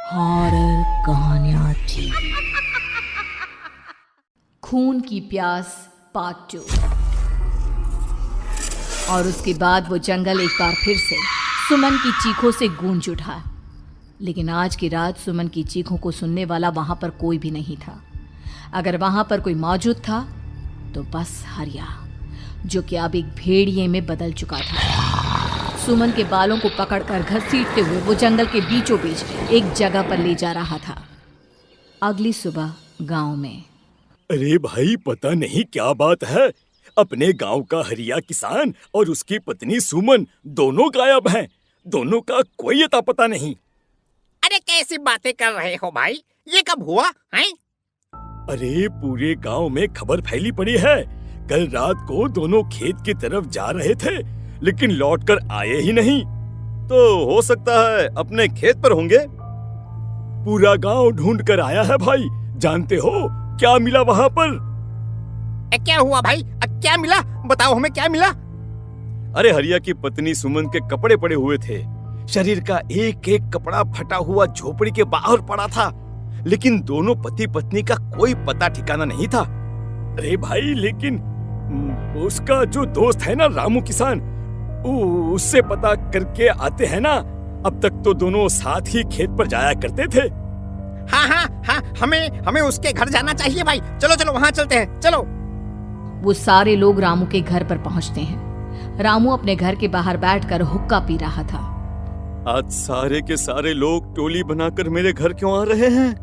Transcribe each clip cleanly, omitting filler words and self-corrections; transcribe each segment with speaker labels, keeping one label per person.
Speaker 1: Horror कहानियां थी। खून की प्यास पार्ट 2। और उसके बाद वो जंगल एक बार फिर से सुमन की चीखों से गूंज उठा। लेकिन आज की रात सुमन की चीखों को सुनने वाला वहां पर कोई भी नहीं था। अगर वहां पर कोई मौजूद था तो बस हरिया, जो कि अब एक भेड़िए में बदल चुका था। सुमन के बालों को पकड़कर घसीटते हुए वो जंगल के बीचों बीच एक जगह पर ले जा रहा था। अगली सुबह गांव में।
Speaker 2: अरे भाई, पता नहीं क्या बात है, अपने गांव का हरिया किसान और उसकी पत्नी सुमन दोनों गायब हैं। दोनों का कोई अता पता नहीं।
Speaker 3: अरे कैसी बातें कर रहे हो भाई, ये कब हुआ है?
Speaker 2: अरे पूरे गांव में खबर फैली पड़ी है। कल रात को दोनों खेत की तरफ जा रहे थे, लेकिन लौटकर आए ही नहीं।
Speaker 4: तो हो सकता है अपने खेत पर होंगे।
Speaker 2: पूरा गांव ढूंढ कर आया है भाई। जानते हो क्या मिला वहां पर?
Speaker 3: क्या हुआ भाई? क्या मिला? बताओ हमें, क्या मिला?
Speaker 4: अरे हरिया की पत्नी सुमन के कपड़े पड़े हुए थे। शरीर का एक एक कपड़ा फटा हुआ झोपड़ी के बाहर पड़ा था, लेकिन दोनों पति पत्नी का कोई पता ठिकाना नहीं था।
Speaker 2: अरे भाई, लेकिन उसका जो दोस्त है ना रामू किसान, उससे पता करके आते हैं ना। अब तक तो दोनों साथ ही खेत पर जाया करते थे।
Speaker 3: हाँ, हमें उसके घर जाना चाहिए भाई। चलो वहाँ चलते हैं, चलो।
Speaker 1: वो सारे लोग रामू के घर पर पहुंचते हैं। रामू अपने घर के बाहर बैठकर हुक्का पी रहा था।
Speaker 4: आज सारे के सारे लोग टोली बनाकर मेरे घर क्यों आ रहे हैं?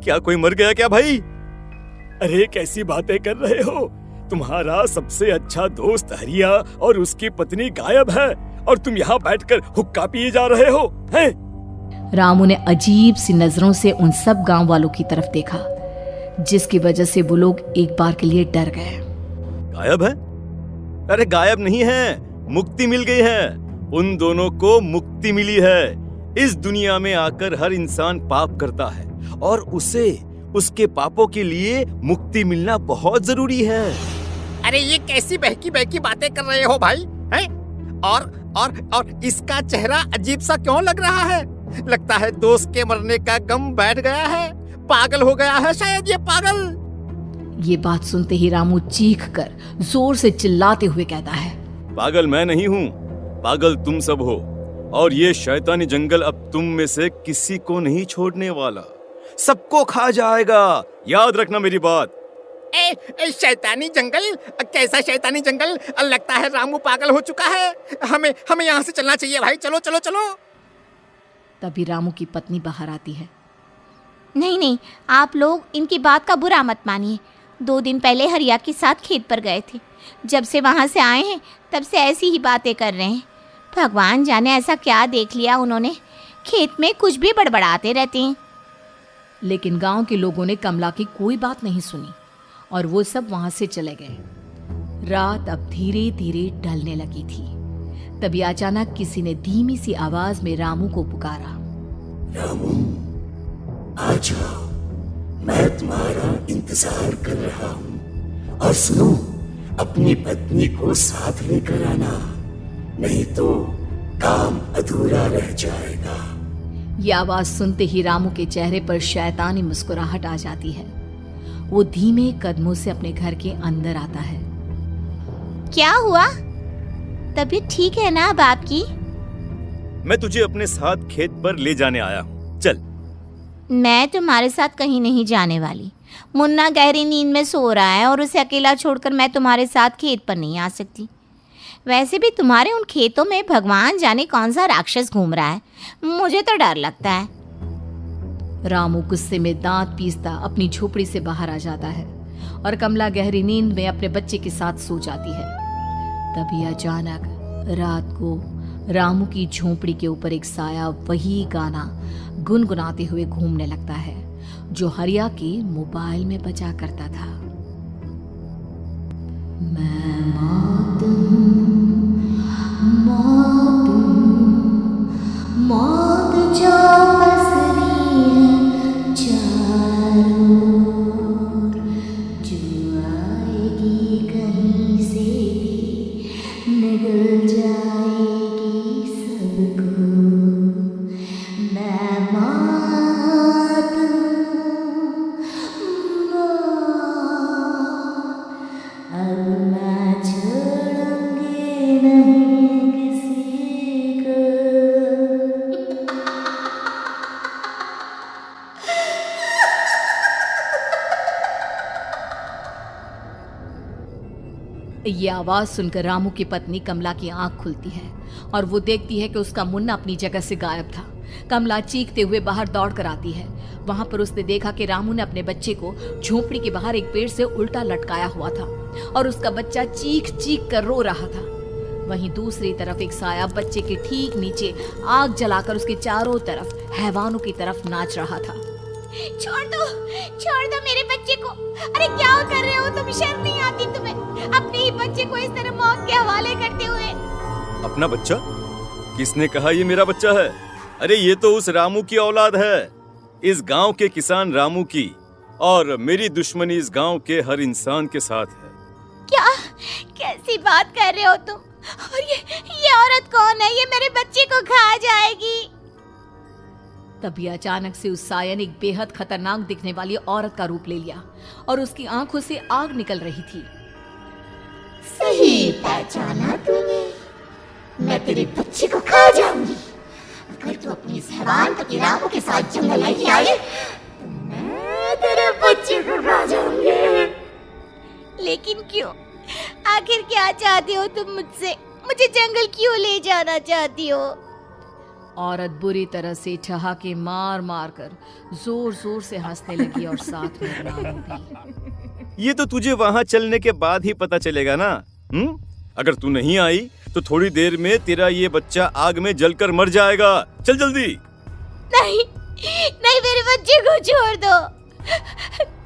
Speaker 4: क्या कोई मर गया क्या भाई?
Speaker 2: अरे कैसी बातें कर रहे हो? तुम्हारा सबसे अच्छा दोस्त हरिया और उसकी पत्नी गायब है, और तुम यहाँ बैठकर हुक्का पिए जा रहे हो हैं?
Speaker 1: रामू ने अजीब सी नजरों से उन सब गांव वालों की तरफ देखा, जिसकी वजह से वो लोग एक बार के लिए डर गए।
Speaker 4: गायब है? अरे गायब नहीं है, मुक्ति मिल गई है। उन दोनों को मुक्ति मिली है। इस दुनिया में आकर हर इंसान पाप करता है, और उसे उसके पापों के लिए मुक्ति मिलना बहुत जरूरी है।
Speaker 3: अरे ये कैसी बहकी बातें कर रहे हो भाई, हैं? और इसका चेहरा अजीब सा क्यों लग रहा है? लगता है दोस्त के मरने का गम बैठ गया है। पागल हो गया है शायद ये पागल।
Speaker 1: ये बात सुनते ही रामू चीख कर जोर से चिल्लाते हुए कहता है,
Speaker 4: पागल मैं नहीं हूँ, पागल तुम सब हो। और ये शैतानी जंगल अब तुम में से किसी को नहीं छोड़ने वाला, सबको खा जाएगा। याद रखना मेरी बात।
Speaker 3: शैतानी जंगल? कैसा शैतानी जंगल? लगता है रामू पागल हो चुका है। हमें यहाँ से चलना चाहिए भाई। चलो।
Speaker 1: तभी रामू की पत्नी बाहर आती है।
Speaker 5: नहीं, आप लोग इनकी बात का बुरा मत मानिए। 2 दिन पहले हरिया के साथ खेत पर गए थे। जब से वहाँ से आए हैं तब से ऐसी ही बातें कर रहे हैं। भगवान जाने ऐसा क्या देख लिया उन्होंने, खेत में कुछ भी बड़बड़ाते रहते हैं।
Speaker 1: लेकिन गांव के लोगों ने कमला की कोई बात नहीं सुनी, और वो सब वहां से चले गए। रात अब धीरे धीरे ढलने लगी थी। तभी अचानक किसी ने धीमी सी आवाज में रामू को पुकारा।
Speaker 6: रामू, आ जाओ, मैं तुम्हारा इंतजार कर रहा हूँ। और सुनो, अपनी पत्नी को साथ लेकर आना, नहीं तो काम अधूरा रह जाएगा।
Speaker 1: ये आवाज सुनते ही रामू के चेहरे पर शैतानी मुस्कुराहट आ जाती है। वो धीमे कदमों से अपने घर के अंदर आता है।
Speaker 5: क्या हुआ? तबीयत ठीक है ना अब आपकी?
Speaker 4: मैं तुझे अपने साथ खेत पर ले जाने आया हूँ, चल।
Speaker 5: मैं तुम्हारे साथ कहीं नहीं जाने वाली। मुन्ना गहरी नींद में सो रहा है, और उसे अकेला छोड़कर मैं तुम्हारे साथ खेत पर नहीं आ सकती। वैसे भी तुम्हारे उन खेतों में भगवान जाने कौन सा राक्षस घूम रहा है, मुझे तो डर लगता है।
Speaker 1: रामू गुस्से में दांत पीसता अपनी झोपड़ी से बाहर आ जाता है, और कमला गहरी नींद में अपने बच्चे के साथ सो जाती है। तभी अचानक रात को रामू की झोपड़ी के ऊपर एक साया वही गाना गुनगुनाते हुए घूमने लगता है, जो हरिया के मोबाइल में बजा करता था। मैं मौत जो पसरी है चारों ओर, जो आएगी कहीं से भी निगल जाएगी सबको। मैं ये आवाज सुनकर रामू की पत्नी कमला की आंख खुलती है और वो देखती है कि उसका मुन्ना अपनी जगह से गायब था। कमला चीखते हुए बाहर दौड़ कर आती है। वहां पर उसने देखा कि रामू ने अपने बच्चे को झोपड़ी के बाहर एक पेड़ से उल्टा लटकाया हुआ था और उसका बच्चा चीख चीख कर रो रहा था। वहीं दूसरी तरफ एक साया बच्चे के ठीक नीचे आग जलाकर उसके चारों तरफ हैवानों की तरफ नाच रहा था।
Speaker 5: छोड़ दो मेरे बच्चे को। अरे क्या कर रहे हो तुम? शर्म नहीं आती तुम्हें अपने ही बच्चे को इस तरह मौत के हवाले करते हुए?
Speaker 4: अपना बच्चा? किसने कहा ये मेरा बच्चा है? अरे ये तो उस रामू की औलाद है, इस गांव के किसान रामू की, और मेरी दुश्मनी इस गांव के हर इंसान के साथ है।
Speaker 5: क्या? कैसी बात कर रहे हो तुम? और ये औरत कौन है? ये मेरे बच्चे को खा जाएगी।
Speaker 1: तभी अचानक से उस साया ने एक बेहद खतरनाक दिखने वाली औरत का रूप ले लिया और उसकी आंखों से आग निकल रही थी।
Speaker 6: सही पहचाना तूने, मैं तेरे बच्चे को खा जाऊंगी। अगर तू अपनी इस हैवान पति रामू के साथ जंगल नहीं आए तो मैं तेरे बच्चे को खा जाऊंगी।
Speaker 5: लेकिन क्यों? आखिर क्या चाहती हो तुम मुझसे? मुझे जंगल क्यों ले जाना चाहती हो?
Speaker 1: औरत बुरी तरह से ठहाके मार मार कर जोर जोर से हंसने लगी और साथ में रामू भी।
Speaker 4: ये तो तुझे वहाँ चलने के बाद ही पता चलेगा ना। अगर तू नहीं आई तो थोड़ी देर में तेरा ये बच्चा आग में जलकर मर जाएगा। चल जल्दी।
Speaker 5: नहीं, मेरे बच्चे को छोड़ दो।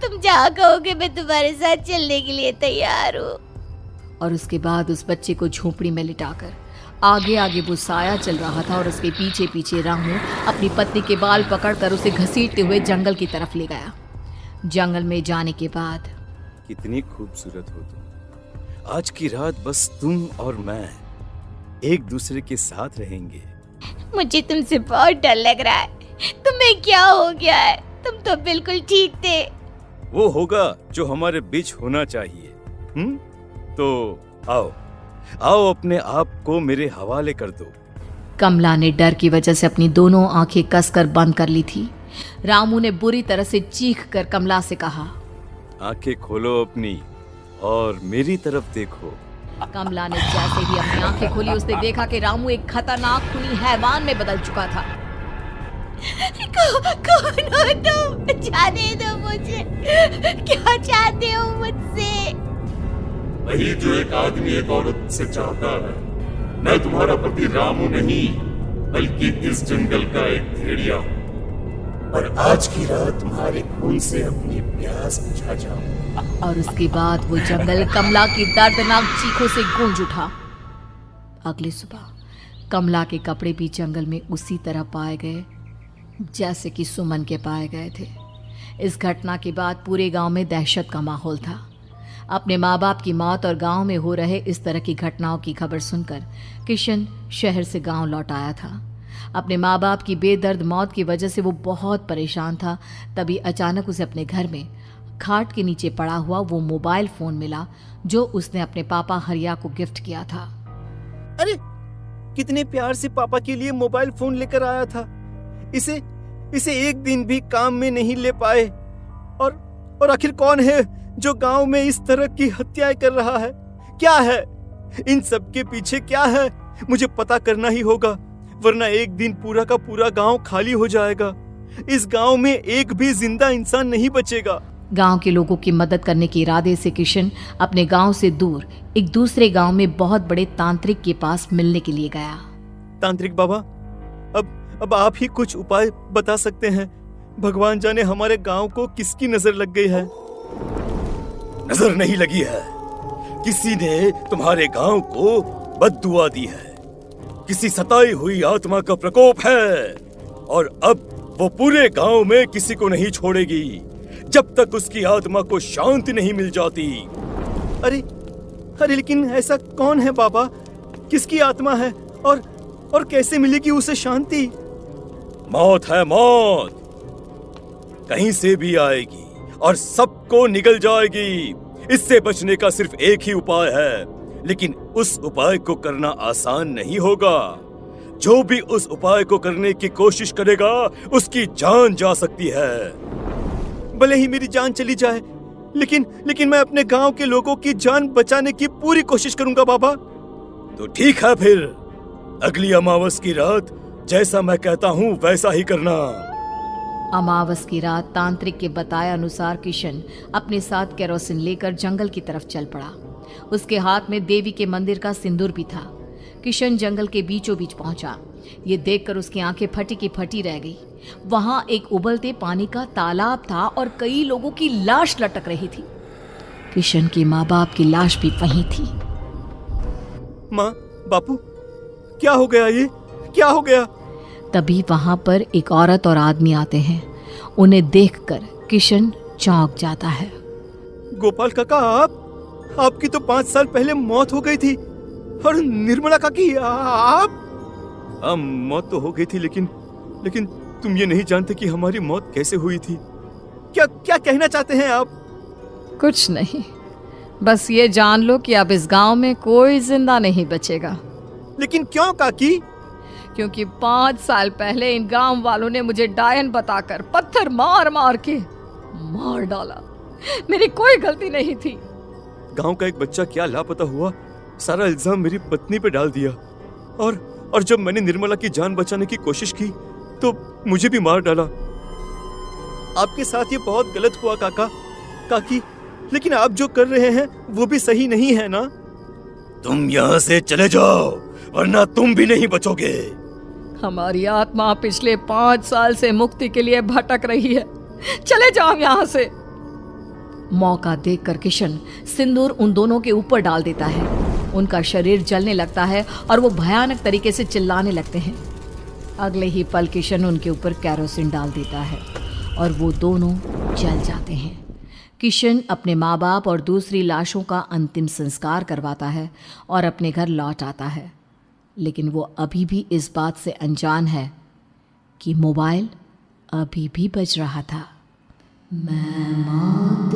Speaker 5: तुम जहाँ कहोगे मैं तुम्हारे साथ चलने के लिए तैयार हूँ।
Speaker 1: और उसके बाद उस बच्चे को झोपड़ी में लिटाकर आगे आगे वो साया चल रहा था और उसके पीछे पीछे रामू अपनी पत्नी के बाल पकड़कर उसे घसीटते हुए जंगल की तरफ ले गया। जंगल में जाने के बाद,
Speaker 4: कितनी खूबसूरत हो तुम। आज की रात बस तुम और मैं एक दूसरे के साथ रहेंगे।
Speaker 5: मुझे तुमसे बहुत डर लग रहा है। तुम्हें क्या हो गया है? तुम तो बिल्कुल ठीक थे।
Speaker 4: वो होगा जो हमारे बीच होना चाहिए। तो आओ अपने आप को मेरे हवाले कर दो।
Speaker 1: कमला ने डर की वजह से अपनी दोनों आंखें कसकर बंद कर ली थी। रामू ने बुरी तरह से चीख कर कमला से कहा,
Speaker 4: आंखें खोलो अपनी और मेरी तरफ देखो।
Speaker 1: कमला ने जैसे ही अपनी आंखें खोली उसने देखा कि रामू एक खतरनाक खूनी हैवान में बदल चुका था।
Speaker 5: कौन हो तुम? जाने दो मुझे। क्या चाहते हो मुझसे?
Speaker 6: वही जो एक आदमी एक औरत से चाहता है। मैं तुम्हारा पति रामू नहीं, बल्कि इस जंगल का एक भेड़िया हूँ, और आज की रात तुम्हारे खून से अपनी प्यास बुझा जाऊं।
Speaker 1: और उसके बाद वो जंगल कमला की दर्दनाक चीखों से गूंज उठा। अगली सुबह कमला के कपड़े भी जंगल में उसी तरह पाए गए जैसे कि सुमन के पाए गए थे। इस घटना के बाद पूरे गांव में दहशत का माहौल था। अपने माँ बाप की मौत और गांव में हो रहे इस तरह की घटनाओं की खबर सुनकर किशन शहर से गांव लौट आया था। अपने माँ बाप की बेदर्द मौत की वजह से वो बहुत परेशान था। तभी अचानक उसे अपने घर में खाट के नीचे पड़ा हुआ वो मोबाइल फोन मिला जो उसने अपने पापा हरिया को गिफ्ट किया था।
Speaker 4: अरे कितने प्यार से पापा के लिए मोबाइल फोन लेकर आया था। इसे एक दिन भी काम में नहीं ले पाए। और आखिर कौन है जो गांव में इस तरह की हत्याएं कर रहा है? क्या है इन सब के पीछे? क्या है? मुझे पता करना ही होगा, वरना एक दिन पूरा का पूरा गांव खाली हो जाएगा। इस गांव में एक भी जिंदा इंसान नहीं बचेगा।
Speaker 1: गांव के लोगों की मदद करने के इरादे से किशन अपने गांव से दूर एक दूसरे गांव में बहुत बड़े तांत्रिक के पास मिलने के लिए गया।
Speaker 4: तांत्रिक बाबा, अब आप ही कुछ उपाय बता सकते हैं। भगवान जाने हमारे गांव को किसकी नजर लग गई है।
Speaker 2: नजर नहीं लगी है, किसी ने तुम्हारे गांव को बद्दुआ दी है। किसी सताई हुई आत्मा का प्रकोप है और अब वो पूरे गांव में किसी को नहीं छोड़ेगी जब तक उसकी आत्मा को शांति नहीं मिल जाती।
Speaker 4: अरे लेकिन ऐसा कौन है बाबा? किसकी आत्मा है और कैसे मिलेगी उसे शांति?
Speaker 2: मौत है मौत, कहीं से भी आएगी और सबको निगल जाएगी। इससे बचने का सिर्फ एक ही उपाय है, लेकिन उस उपाय को करना आसान नहीं होगा। जो भी उस उपाय को करने की कोशिश करेगा उसकी जान जा सकती है।
Speaker 4: भले ही मेरी जान चली जाए, लेकिन मैं अपने गांव के लोगों की जान बचाने की पूरी कोशिश करूंगा बाबा।
Speaker 2: तो ठीक है, फिर अगली अमावस की रात जैसा मैं कहता हूँ वैसा ही करना।
Speaker 1: अमावस की रात तांत्रिक के बताए अनुसार किशन अपने साथ केरोसिन लेकर जंगल की तरफ चल पड़ा। उसके हाथ में देवी के मंदिर का सिंदूर भी था। किशन जंगल के बीचों बीच पहुंचा। ये देखकर उसकी आंखें फटी की फटी रह गई। वहां एक उबलते पानी का तालाब था और कई लोगों की लाश लटक रही थी। किशन के माँ बाप की लाश भी वहीं थी।
Speaker 4: माँ, बापू, क्या हो गया? ये क्या हो गया?
Speaker 1: तभी वहां पर एक औरत और आदमी आते हैं। उन्हें देखकर किशन चौंक जाता है।
Speaker 4: गोपाल काका, आपकी तो 5 साल पहले मौत हो गई थी। और निर्मला काकी, आप? मौत तो हो गई थी, लेकिन तुम ये नहीं जानते कि हमारी मौत कैसे हुई थी। क्या कहना चाहते हैं आप?
Speaker 1: कुछ नहीं, बस ये जान लो कि अब इस गांव में कोई जिंदा नहीं बचेगा।
Speaker 4: लेकिन क्यों काकी?
Speaker 1: क्योंकि 5 साल पहले इन गांव वालों ने मुझे डायन बताकर पत्थर मार मार के मार डाला। मेरी कोई गलती नहीं थी।
Speaker 4: गांव का एक बच्चा क्या लापता हुआ, सारा इल्जाम मेरी पत्नी पे डाल दिया। और जब मैंने निर्मला की जान बचाने की कोशिश की तो मुझे भी मार डाला। आपके साथ ये बहुत गलत हुआ काकी, लेकिन आप जो कर रहे हैं वो भी सही नहीं है ना?
Speaker 2: तुम यहाँ से चले जाओ वरना तुम भी नहीं बचोगे।
Speaker 1: हमारी आत्मा पिछले 5 साल से मुक्ति के लिए भटक रही है। चले जाओ यहाँ से। मौका देखकर किशन सिंदूर उन दोनों के ऊपर डाल देता है। उनका शरीर जलने लगता है और वो भयानक तरीके से चिल्लाने लगते हैं। अगले ही पल किशन उनके ऊपर केरोसिन डाल देता है और वो दोनों जल जाते हैं। किशन अपने माँ बाप और दूसरी लाशों का अंतिम संस्कार करवाता है और अपने घर लौट आता है। लेकिन वो अभी भी इस बात से अनजान है कि मोबाइल अभी भी बज रहा था। मैं मौत